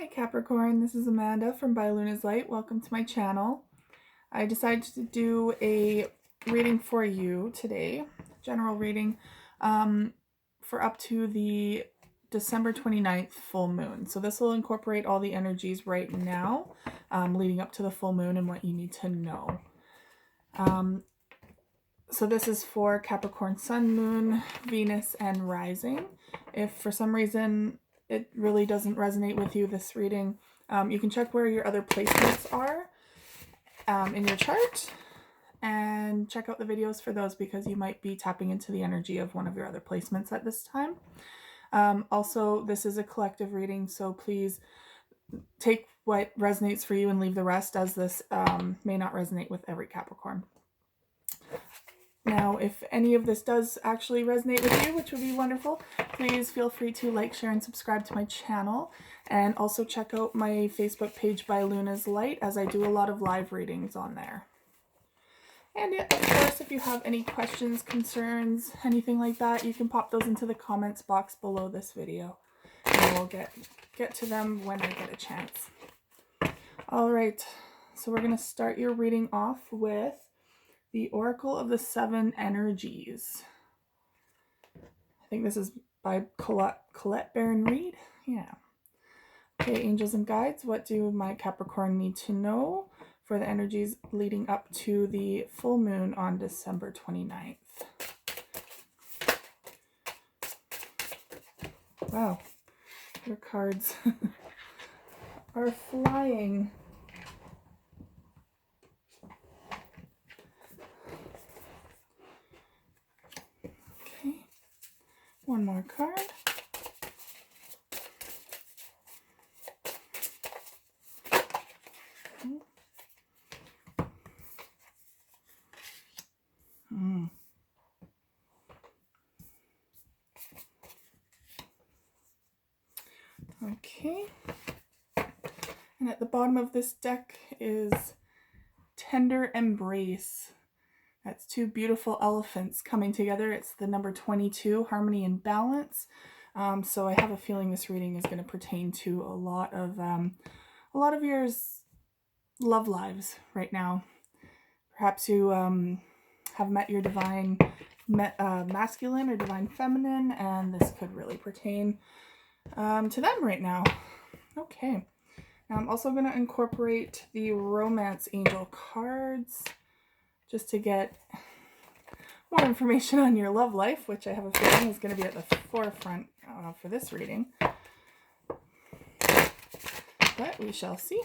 Hi Capricorn, this is Amanda from By Luna's Light. Welcome to my channel. I decided to do a reading for you today, general reading, for up to the December 29th full moon. So this will incorporate all the energies right now, leading up to the full moon and what you need to know. So this is for Capricorn Sun, Moon, Venus, and Rising. If for some reason it really doesn't resonate with you, this reading, you can check where your other placements are in your chart and check out the videos for those, because you might be tapping into the energy of one of your other placements at this time. Also, this is a collective reading, so please take what resonates for you and leave the rest, as this may not resonate with every Capricorn. Now, if any of this does actually resonate with you, which would be wonderful, please feel free to like, share, and subscribe to my channel. And also check out my Facebook page By Luna's Light, as I do a lot of live readings on there. And of course, if you have any questions, concerns, anything like that, you can pop those into the comments box below this video. And we'll get to them when I get a chance. Alright, so we're going to start your reading off with the Oracle of the Seven Energies. I think this is by Colette Baron Reed. Yeah. Okay, angels and guides, what do my Capricorn need to know for the energies leading up to the full moon on December 29th? Wow, your cards are flying. One more card. Okay. And at the bottom of this deck is Tender Embrace. That's two beautiful elephants coming together. It's the number 22, Harmony and Balance. So I have a feeling this reading is going to pertain to a lot of your love lives right now. Perhaps you have met your divine masculine or divine feminine, and this could really pertain to them right now. Okay. Now I'm also going to incorporate the Romance Angel cards, just to get more information on your love life, which I have a feeling is going to be at the forefront for this reading. But we shall see.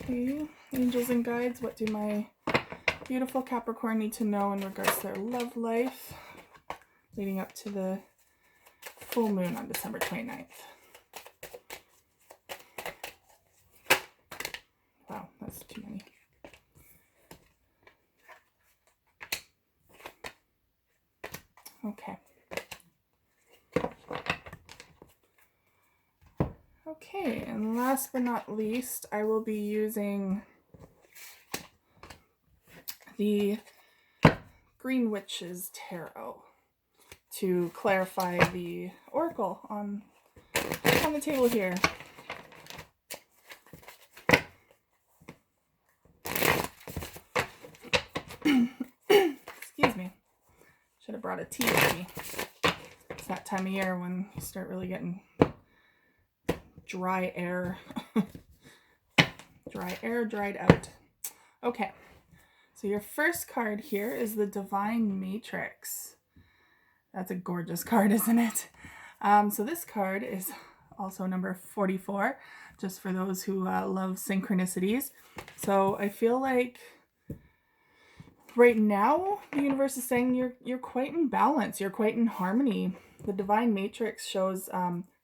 Okay, angels and guides, what do my beautiful Capricorn need to know in regards to their love life leading up to the full moon on December 29th? Wow, that's too many. Okay. Okay, and last but not least, I will be using the Green Witch's Tarot to clarify the oracle on the table here. Excuse me. Should have brought a tea with me. It's that time of year when you start really getting dry air. Dried out. Okay. So your first card here is the Divine Matrix. That's a gorgeous card, isn't it? So this card is also number 44, just for those who love synchronicities. So I feel like right now the universe is saying you're quite in balance, you're quite in harmony. The Divine Matrix shows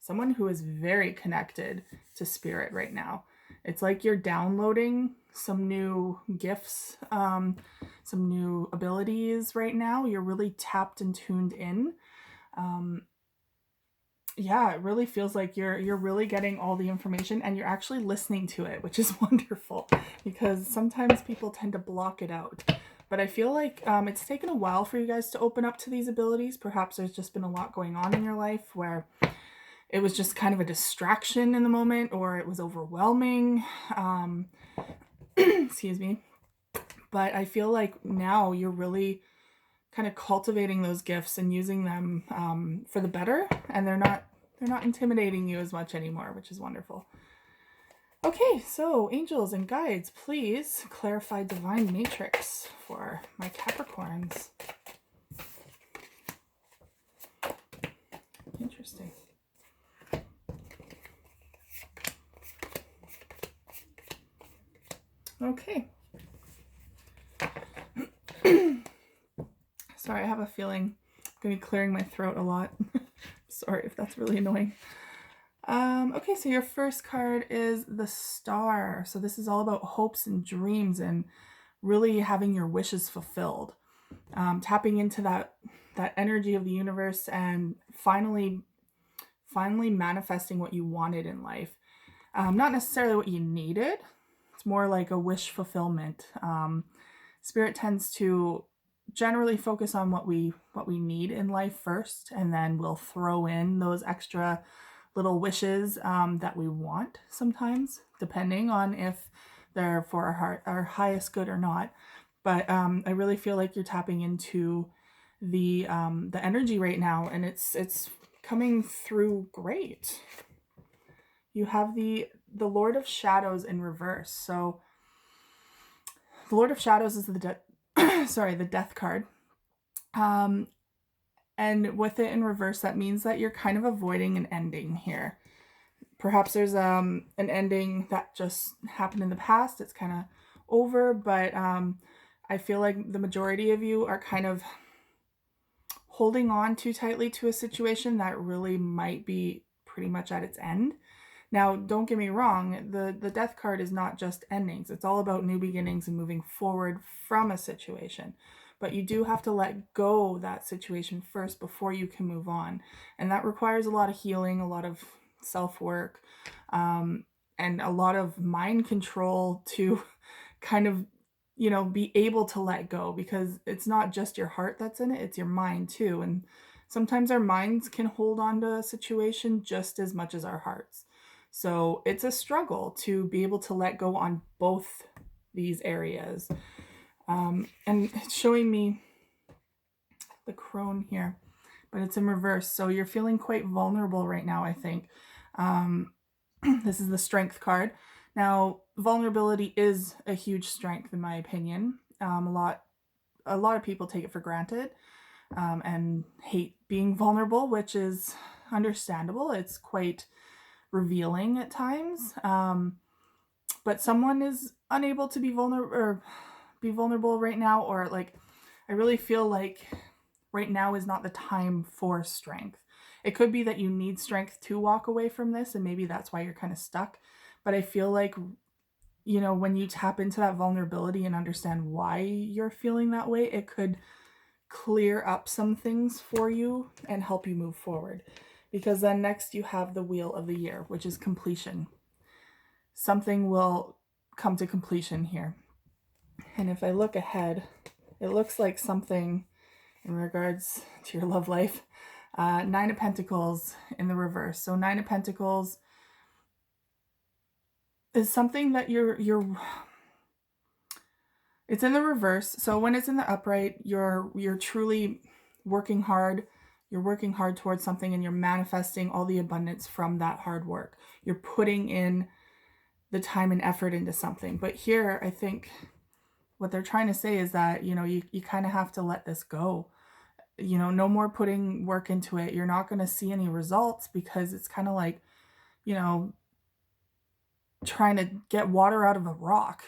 someone who is very connected to spirit right now. It's like you're downloading some new gifts, some new abilities right now. You're really tapped and tuned in. Yeah, it really feels like you're really getting all the information, and you're actually listening to it, which is wonderful, because sometimes people tend to block it out. but I feel like it's taken a while for you guys to open up to these abilities. Perhaps there's just been a lot going on in your life where it was just kind of a distraction in the moment, or it was overwhelming. Excuse me. But I feel like now you're really kind of cultivating those gifts and using them for the better, and they're not intimidating you as much anymore, which is wonderful. Okay, so angels and guides, please clarify divine matrix for my Capricorns. Interesting. Okay. Sorry, I have a feeling I'm going to be clearing my throat a lot. Sorry if that's really annoying. Okay, so your first card is the Star. So this is all about hopes and dreams and really having your wishes fulfilled. Tapping into that energy of the universe and finally manifesting what you wanted in life. Not necessarily what you needed. It's more like a wish fulfillment. Spirit tends to generally focus on what we need in life first, and then we'll throw in those extra little wishes that we want sometimes, depending on if they're for our highest good or not. But I really feel like you're tapping into the energy right now, and it's coming through great. You have the Lord of Shadows in reverse. So the Lord of Shadows is the the death card. And with it in reverse, that means that you're kind of avoiding an ending here. Perhaps there's an ending that just happened in the past. It's kind of over, but I feel like the majority of you are kind of holding on too tightly to a situation that really might be pretty much at its end. Now, don't get me wrong, the death card is not just endings. It's all about new beginnings and moving forward from a situation. But you do have to let go that situation first before you can move on. And that requires a lot of healing, a lot of self-work, and a lot of mind control to kind of, be able to let go, because it's not just your heart that's in it, it's your mind too. And sometimes our minds can hold on to a situation just as much as our hearts. So it's a struggle to be able to let go on both these areas. And it's showing me the crone here, but it's in reverse. So you're feeling quite vulnerable right now, I think. This is the Strength card. Now, vulnerability is a huge strength, in my opinion. A lot of people take it for granted and hate being vulnerable, which is understandable. It's quite revealing at times. But someone is unable to be vulnerable right now, or like, I really feel like right now is not the time for strength. It could be that you need strength to walk away from this, and maybe that's why you're kind of stuck. But I feel like, when you tap into that vulnerability and understand why you're feeling that way, it could clear up some things for you and help you move forward. Because then next you have the Wheel of the Year, which is completion. Something will come to completion here. And if I look ahead, it looks like something in regards to your love life. Nine of Pentacles in the reverse. So Nine of Pentacles is something that it's in the reverse. So when it's in the upright, you're truly working hard. You're working hard towards something, and you're manifesting all the abundance from that hard work. You're putting in the time and effort into something. But here, I think what they're trying to say is that, you kind of have to let this go. No more putting work into it. You're not going to see any results, because it's kind of like, trying to get water out of a rock.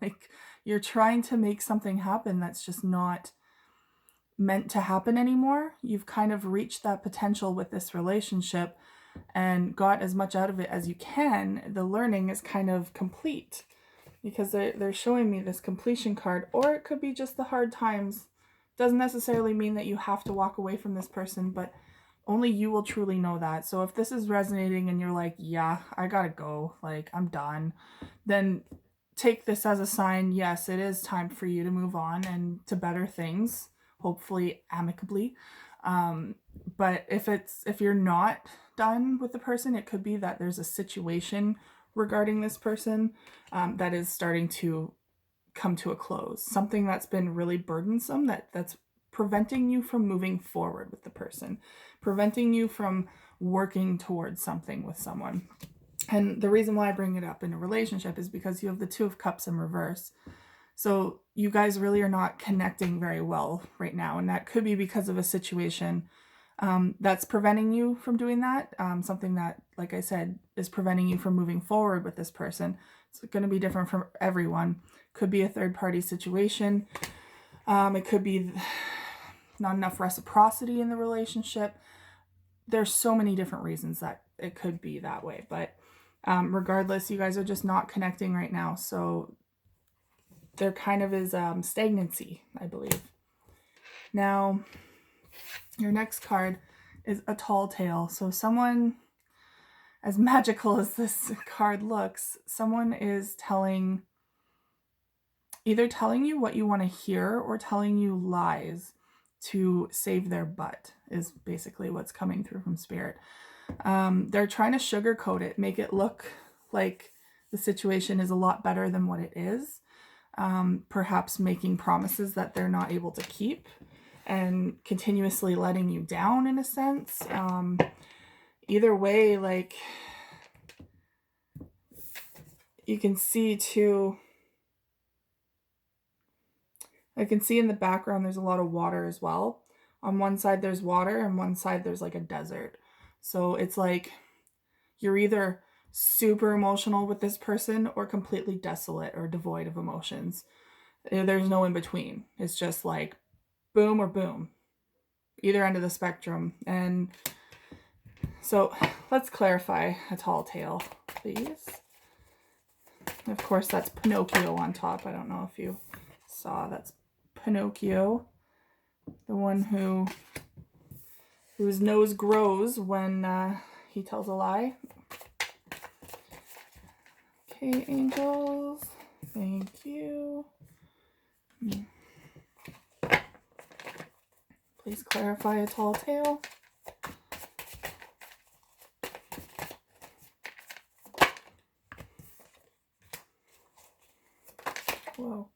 Like, you're trying to make something happen that's just not meant to happen anymore. You've kind of reached that potential with this relationship and got as much out of it as you can. The learning is kind of complete, because they're showing me this completion card. Or it could be just the hard times. Doesn't necessarily mean that you have to walk away from this person, but only you will truly know that. So if this is resonating and you're like, yeah, I gotta go, like, I'm done, then take this as a sign, yes, it is time for you to move on and to better things, hopefully amicably. But if you're not done with the person, it could be that there's a situation regarding this person that is starting to come to a close. Something that's been really burdensome that's preventing you from moving forward with the person, preventing you from working towards something with someone. And the reason why I bring it up in a relationship is because you have the Two of Cups in reverse. So you guys really are not connecting very well right now. And that could be because of a situation that's preventing you from doing that. Something that, like I said, is preventing you from moving forward with this person. It's going to be different from everyone. Could be a third party situation. It could be not enough reciprocity in the relationship. There's so many different reasons that it could be that way. But regardless, you guys are just not connecting right now. So there kind of is stagnancy, I believe. Now, your next card is a tall tale. So someone, as magical as this card looks, someone is either telling you what you want to hear or telling you lies to save their butt, is basically what's coming through from Spirit. They're trying to sugarcoat it, make it look like the situation is a lot better than what it is. Perhaps making promises that they're not able to keep and continuously letting you down in a sense. Either way, like, you can see too, I can see in the background there's a lot of water as well. On one side there's water and one side there's like a desert. So it's like you're either super emotional with this person or completely desolate or devoid of emotions. There's no in between. It's just like boom or boom, either end of the spectrum. And so let's clarify a tall tale, please. Of course, that's Pinocchio on top. I don't know if you saw, that's Pinocchio, the one whose nose grows when he tells a lie. Okay, angels, thank you. Please clarify a tall tale. Whoa.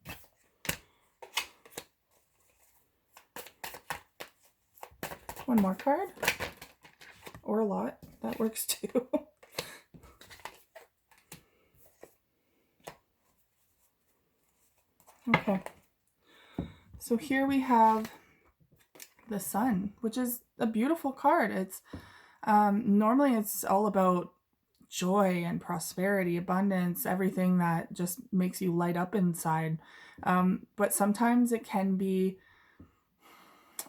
One more card, or a lot, that works too. Okay, so here we have the Sun, which is a beautiful card. It's normally it's all about joy and prosperity, abundance, everything that just makes you light up inside. But sometimes it can be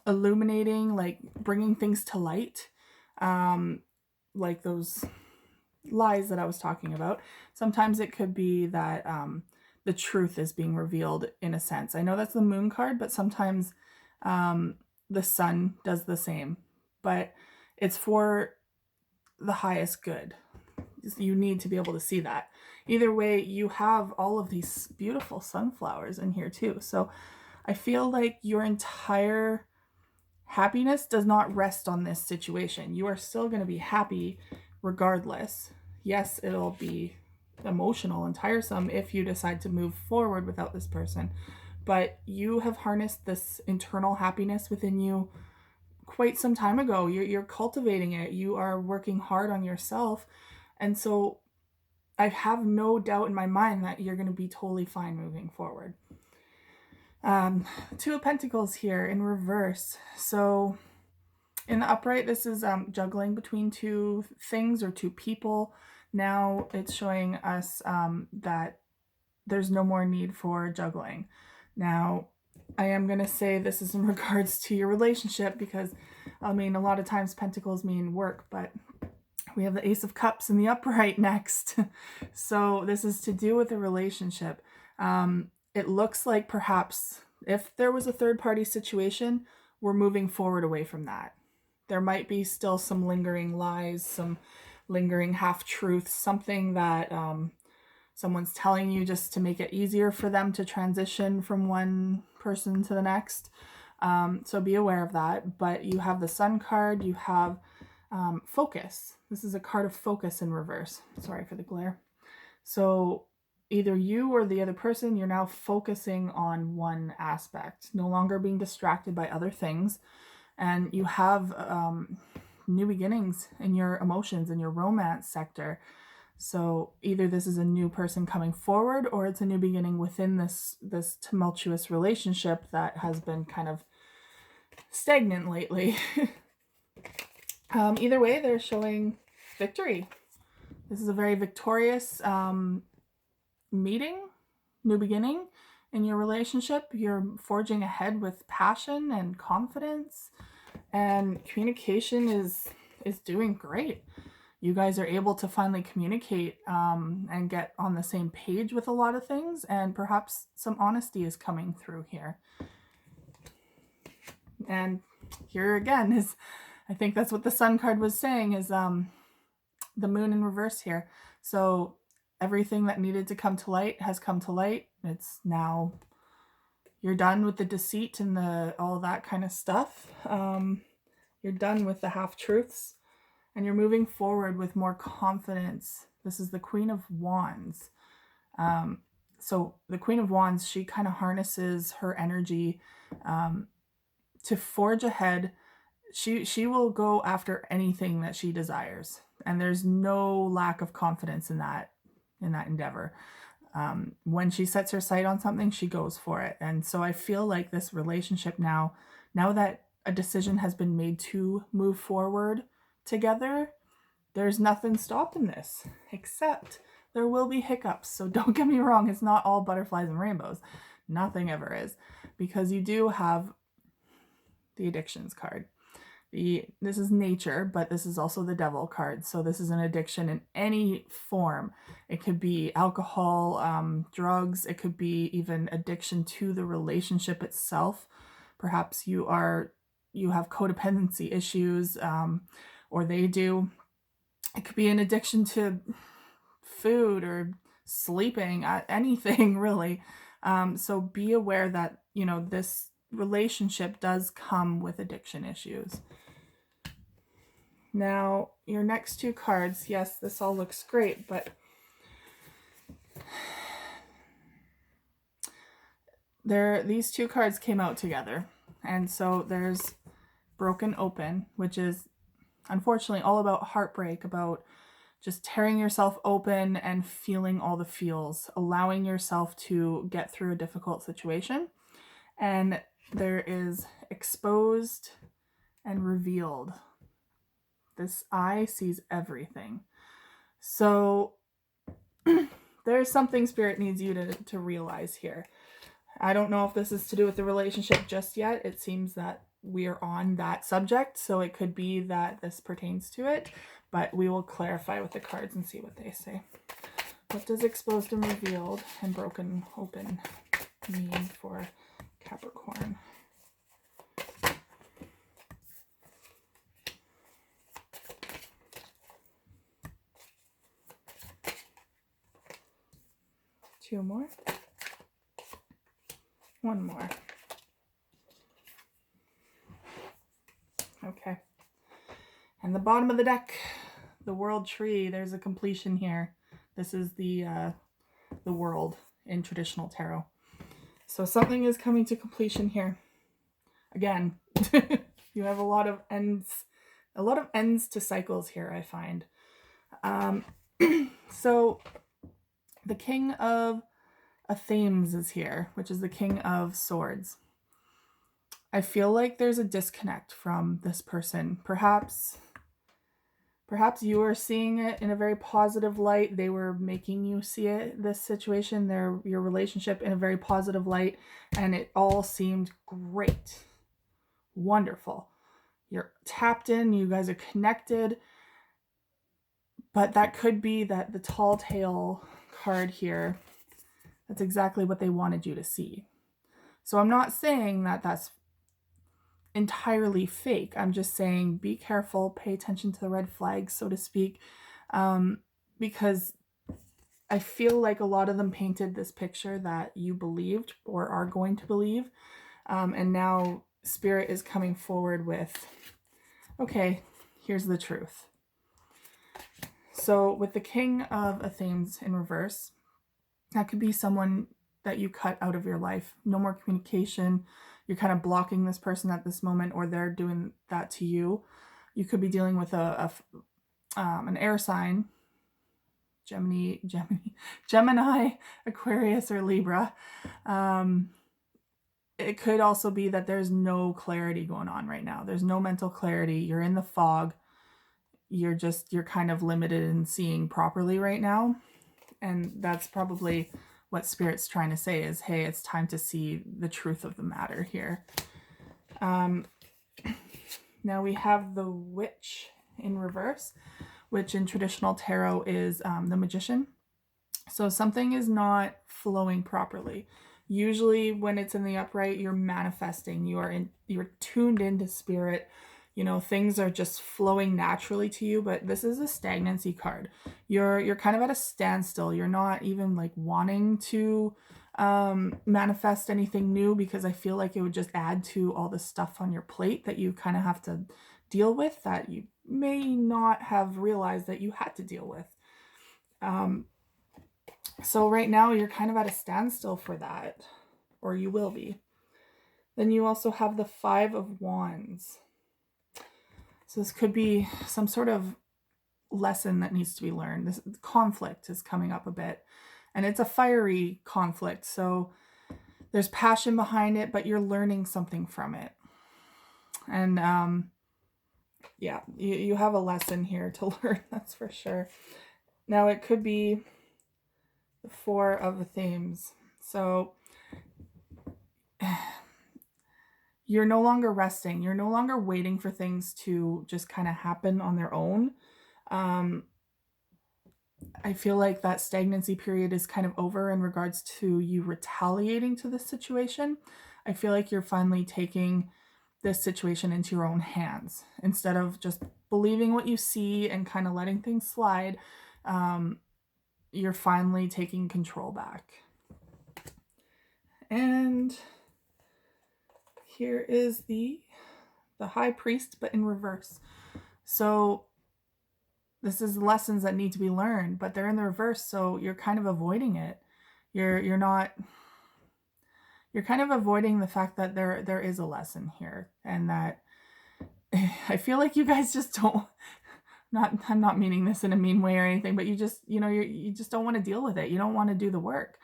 illuminating, like bringing things to light, like those lies that I was talking about. Sometimes it could be that the truth is being revealed in a sense. I know that's the Moon card, but sometimes the Sun does the same. But it's for the highest good. You need to be able to see that. Either way, you have all of these beautiful sunflowers in here too. So I feel like your entire happiness does not rest on this situation. You are still going to be happy regardless. Yes, it'll be emotional and tiresome if you decide to move forward without this person, but you have harnessed this internal happiness within you quite some time ago. You're cultivating it. You are working hard on yourself. And so I have no doubt in my mind that you're going to be totally fine moving forward. Two of Pentacles here in reverse. So in the upright, this is juggling between two things or two people. Now it's showing us that there's no more need for juggling. Now, I am going to say this is in regards to your relationship because, I mean, a lot of times pentacles mean work, but we have the Ace of Cups in the upright next. So this is to do with a relationship. It looks like perhaps if there was a third-party situation, we're moving forward away from that. There might be still some lingering lies, some lingering half-truths, something that someone's telling you just to make it easier for them to transition from one person to the next. So be aware of that. But you have the Sun card, you have focus. This is a card of focus in reverse. Sorry for the glare. So either you or the other person, you're now focusing on one aspect, no longer being distracted by other things. And you have new beginnings in your emotions, in your romance sector. So either this is a new person coming forward, or it's a new beginning within this tumultuous relationship that has been kind of stagnant lately. Either way, they're showing victory. This is a very victorious meeting, new beginning in your relationship. You're forging ahead with passion and confidence, and communication is doing great. You guys are able to finally communicate and get on the same page with a lot of things, and perhaps some honesty is coming through here. And here again is, I think that's what the Sun card was saying, is the moon in reverse here. So everything that needed to come to light has come to light. It's now, you're done with the deceit and all that kind of stuff. You're done with the half-truths, and you're moving forward with more confidence. This is the Queen of Wands. So the Queen of Wands, she kind of harnesses her energy to forge ahead. She will go after anything that she desires, and there's no lack of confidence in that endeavor. When she sets her sight on something, she goes for it. And so I feel like this relationship now that a decision has been made to move forward together, there's nothing stopping this, except there will be hiccups. So don't get me wrong, it's not all butterflies and rainbows. Nothing ever is, because you do have the addictions card. This is nature, but this is also the devil card. So this is an addiction in any form. It could be alcohol, drugs. It could be even addiction to the relationship itself. Perhaps you have codependency issues, or they do. It could be an addiction to food or sleeping, anything really. So be aware that, this relationship does come with addiction issues. Now, your next two cards, yes, this all looks great, but these two cards came out together. And so there's Broken Open, which is unfortunately all about heartbreak, about just tearing yourself open and feeling all the feels, allowing yourself to get through a difficult situation. And there is Exposed and Revealed. This eye sees everything. So there's something Spirit needs you to realize here. I don't know if this is to do with the relationship just yet. It seems that we're on that subject, so it could be that this pertains to it, but we will clarify with the cards and see what they say. What does Exposed and Revealed and Broken Open mean for Capricorn? Two more. One more. Okay. And the bottom of the deck, the World Tree, there's a completion here. This is the world in traditional tarot. So something is coming to completion here. Again, you have a lot of ends to cycles here, I find. So the King of Thames is here, which is the King of Swords. I feel like there's a disconnect from this person. Perhaps you are seeing it in a very positive light. They were making you see this situation, your relationship, in a very positive light, and it all seemed great. Wonderful. You're tapped in, you guys are connected. But that could be that the tall tale card here, that's exactly what they wanted you to see. So I'm not saying that that's entirely fake. I'm just saying be careful, pay attention to the red flags, so to speak, because I feel like a lot of them painted this picture that you believed or are going to believe. And now Spirit is coming forward with, okay, here's the truth. So with the King of Athens in reverse, that could be someone that you cut out of your life. No more communication. You're kind of blocking this person at this moment, or they're doing that to you. You could be dealing with an air sign, Gemini, Aquarius, or Libra. It could also be that there's no clarity going on right now. There's no mental clarity. You're in the fog. You're kind of limited in seeing properly right now. And that's probably what Spirit's trying to say is, hey, it's time to see the truth of the matter here. Now we have the Witch in reverse, which in traditional tarot is the Magician. So something is not flowing properly. Usually when it's in the upright, you're manifesting. You're tuned into Spirit. You know, things are just flowing naturally to you, but this is a stagnancy card. You're kind of at a standstill. You're not even like wanting to manifest anything new, because I feel like it would just add to all the stuff on your plate that you kind of have to deal with that you may not have realized that you had to deal with. So right now you're kind of at a standstill for that, or you will be. Then you also have the Five of Wands. So this could be some sort of lesson that needs to be learned. This conflict is coming up a bit, and it's a fiery conflict. So there's passion behind it, but you're learning something from it. And yeah, you have a lesson here to learn, that's for sure. Now it could be the Four of Themes. So you're no longer resting. You're no longer waiting for things to just kind of happen on their own. I feel like that stagnancy period is kind of over in regards to you retaliating to this situation. I feel like you're finally taking this situation into your own hands instead of just believing what you see and kind of letting things slide. You're finally taking control back. And here is the High Priest, but in reverse. So this is lessons that need to be learned, but they're in the reverse, so you're kind of avoiding it. You're kind of avoiding the fact that there is a lesson here, and that I feel like you guys just don't, I'm not meaning this in a mean way or anything, but you just, you just don't want to deal with it. You don't want to do the work,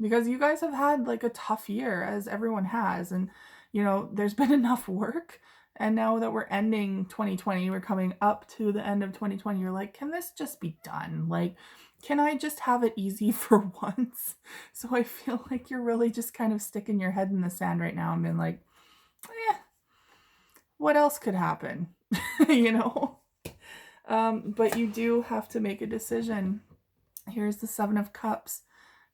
because you guys have had like a tough year, as everyone has, and there's been enough work. And now that we're ending 2020, we're coming up to the end of 2020, you're like, can this just be done? Like, can I just have it easy for once? So I feel like you're really just kind of sticking your head in the sand right now and being like, what else could happen? But you do have to make a decision. Here's the Seven of Cups.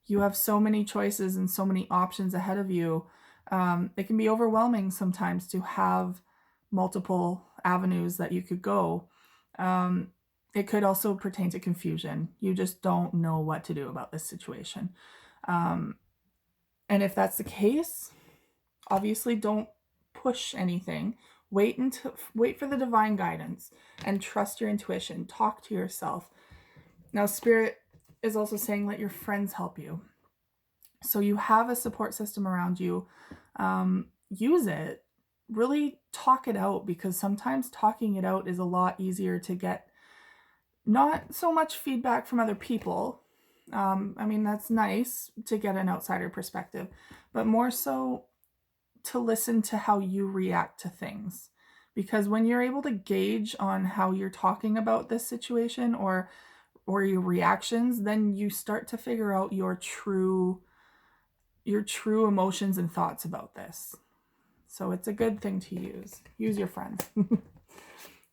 You have so many choices and so many options ahead of you. It can be overwhelming sometimes to have multiple avenues that you could go. It could also pertain to confusion. You just don't know what to do about this situation. And if that's the case, obviously don't push anything. Wait for the divine guidance and trust your intuition. Talk to yourself. Now, Spirit is also saying, let your friends help you. So you have a support system around you. Use it. Really talk it out, because sometimes talking it out is a lot easier to get not so much feedback from other people. I mean, that's nice to get an outsider perspective, but more so to listen to how you react to things. Because when you're able to gauge on how you're talking about this situation or your reactions, then you start to figure out your true emotions and thoughts about this. So it's a good thing to use. Use your friends.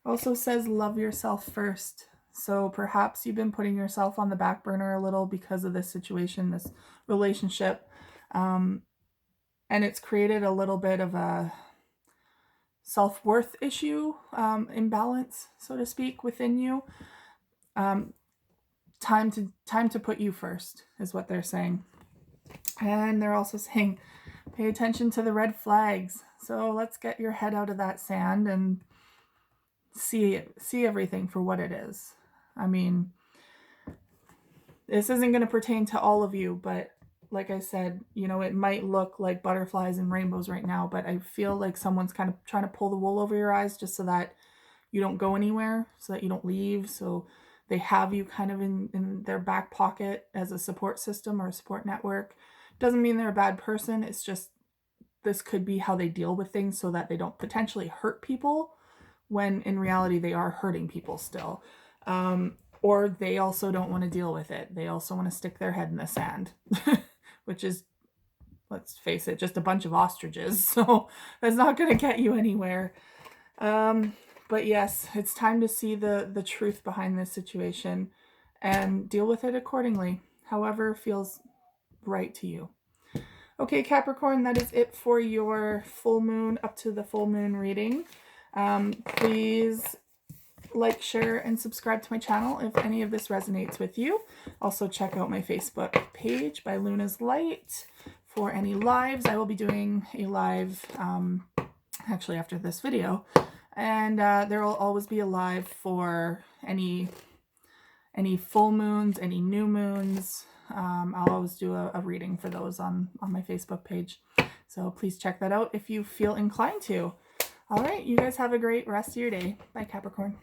Also says love yourself first. So perhaps you've been putting yourself on the back burner a little because of this situation, this relationship. And it's created a little bit of a self-worth issue, imbalance, so to speak, within you. time to put you first is what they're saying. And they're also saying, pay attention to the red flags. So let's get your head out of that sand and see everything for what it is. I mean, this isn't going to pertain to all of you, but like I said, you know, it might look like butterflies and rainbows right now, but I feel like someone's kind of trying to pull the wool over your eyes just so that you don't go anywhere, so that you don't leave. So they have you kind of in their back pocket as a support system or a support network. Doesn't mean they're a bad person. It's just this could be how they deal with things so that they don't potentially hurt people when in reality they are hurting people still. Or they also don't want to deal with it. They also want to stick their head in the sand, which is, let's face it, just a bunch of ostriches. So that's not going to get you anywhere. But yes, it's time to see the truth behind this situation and deal with it accordingly, however feels right to you. Okay, Capricorn, that is it for your full moon up to the full moon reading. Please like, share, and subscribe to my channel if any of this resonates with you. Also, check out my Facebook page by Luna's Light for any lives. I will be doing a live actually after this video, and there will always be a live for any full moons, any new moons. I'll always do a reading for those on my Facebook page. So please check that out if you feel inclined to. All right, you guys have a great rest of your day. Bye, Capricorn.